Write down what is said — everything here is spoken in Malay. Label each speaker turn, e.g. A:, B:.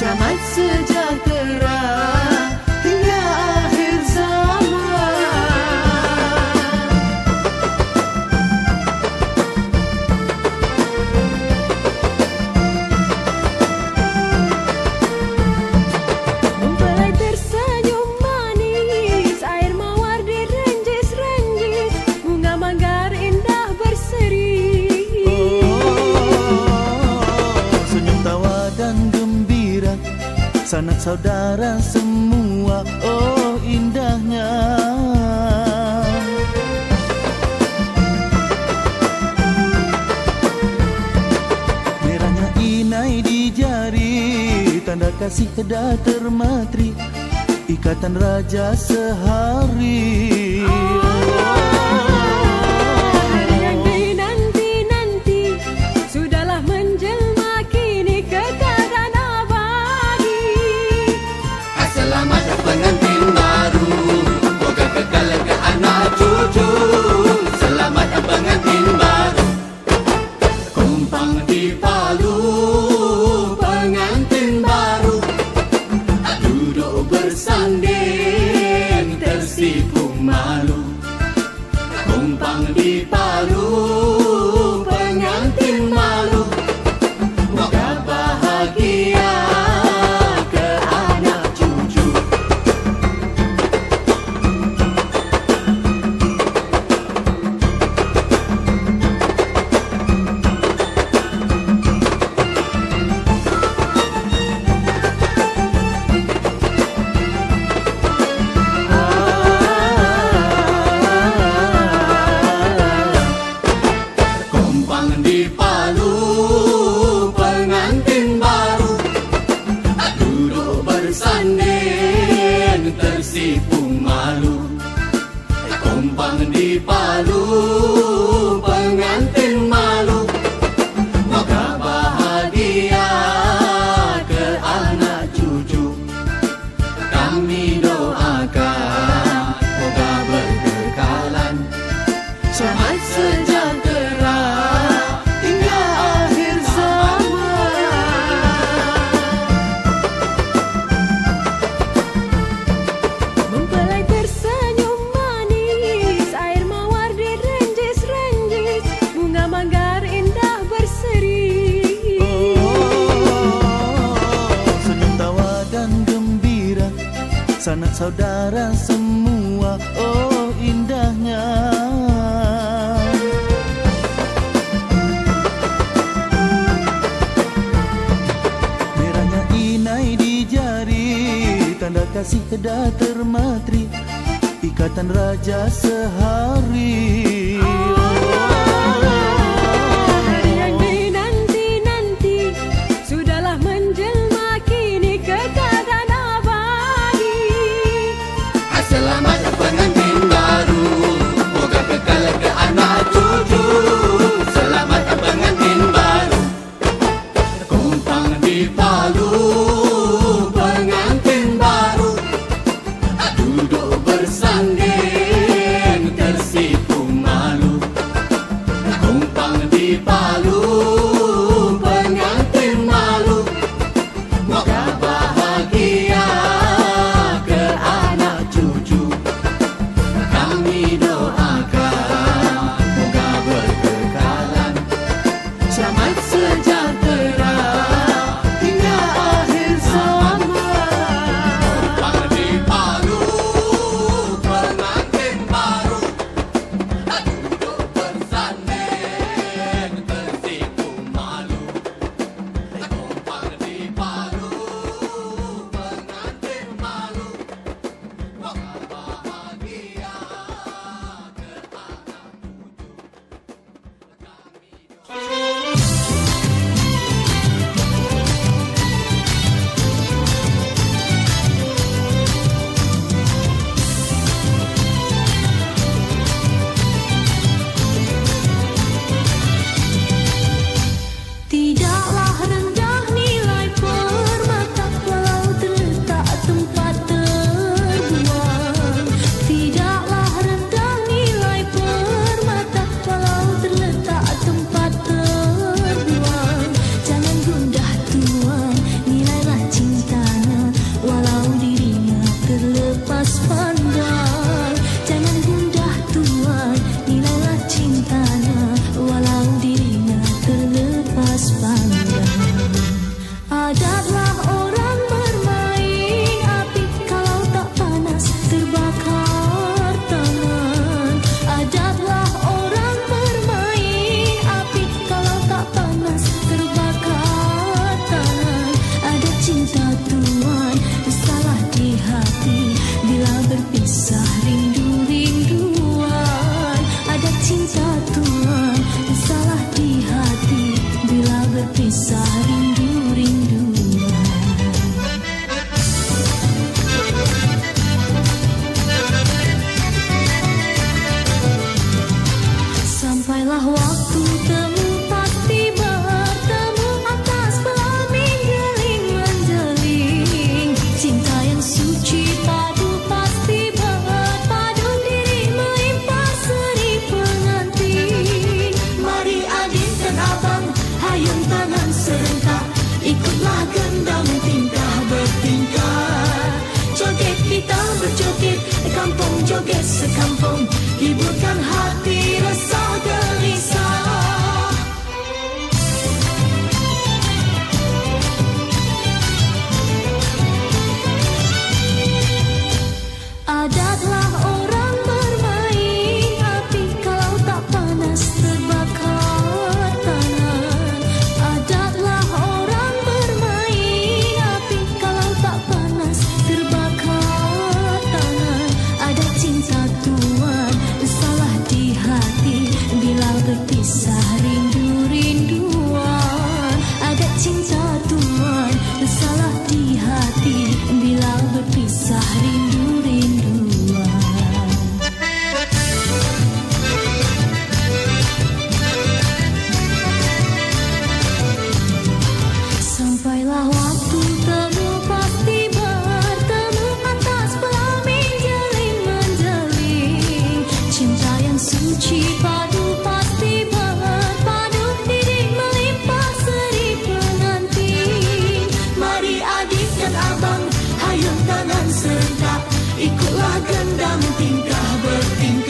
A: Selamat sejahtera hingga akhir zaman. Mempelai tersenyum manis, air mawar direnjis-renjis, bunga manggar indah berseri.
B: Senyum tawa dan gembira, sanak saudara semua, oh indahnya. Merahnya inai di jari, tanda kasih dah termatri, ikatan raja sehari.
A: Hari yang dinanti-nanti sudahlah menjelma kini kekal abadi.
C: Selamat pengantin baru, moga kekal ke anak cucu. Selamat pengantin baru. Kumpang di Palu, pengantin baru duduk bersanding tersipu malu. Kumpang di Palu, pengantin malu. Moga bahagia ke anak cucu. Kumpang di Palu, pengantin baru duduk bersanding tersipu malu. Kumpang di Palu, pengantin malu. Moga bahagia ke anak cucu. Kami doakan moga berkekalan.
A: Selamat sejahtera hingga akhir zaman. Mempelai tersenyum manis, air mawar direnjis-renjis, bunga manggar indah berseri.
B: Senyum tawa dan gembira, sanak saudara semua, oh indahnya. Merahnya inai di jari, tanda kasih dah termatri, ikatan raja sehari.
A: Hari yang dinanti-nanti sudahlah menjelma kini kekal abadi.
C: Selamat pengantin baru, moga kekal ke anak cucu. Selamat pengantin baru. Kumpang di Palu, pengantin baru duduk bersanding tersipu malu.
D: satuan, salah di hati bila berpisah rindu-rinduan. Ada cinta tuan, salah di hati bila berpisah rindu-rinduan. Sampailah waktu temu pasti bertemu atas pelamin jeling-menjeling. Cinta yang suci padu pasti berpadu, diri melimpah seri pengantin. Mari adik dan abang hayung tangan serentak, ikutlah gendang tingkah bertingkah. Joget kita berjoget, kampung joget sekampung, hiburkan hati rasa gelisah. Adatlah orang bermain api, kalau tak panas terbakar tangan. Adatlah orang bermain api, kalau tak panas terbakar tangan. Ada cinta tuan, salah di hati bila berpisah rindu-rinduan. Ada cinta tuan, salah di hati bila berpisah rindu-rinduan. Sampailah waktu temu pasti bertemu atas pelamin jeling-menjeling. Cinta yang suci padu pasti berpadu, diri melimpah seri pengantin. Mari adik dan abang hayung tangan serentak, ikutlah gendang tingkah bertingkah.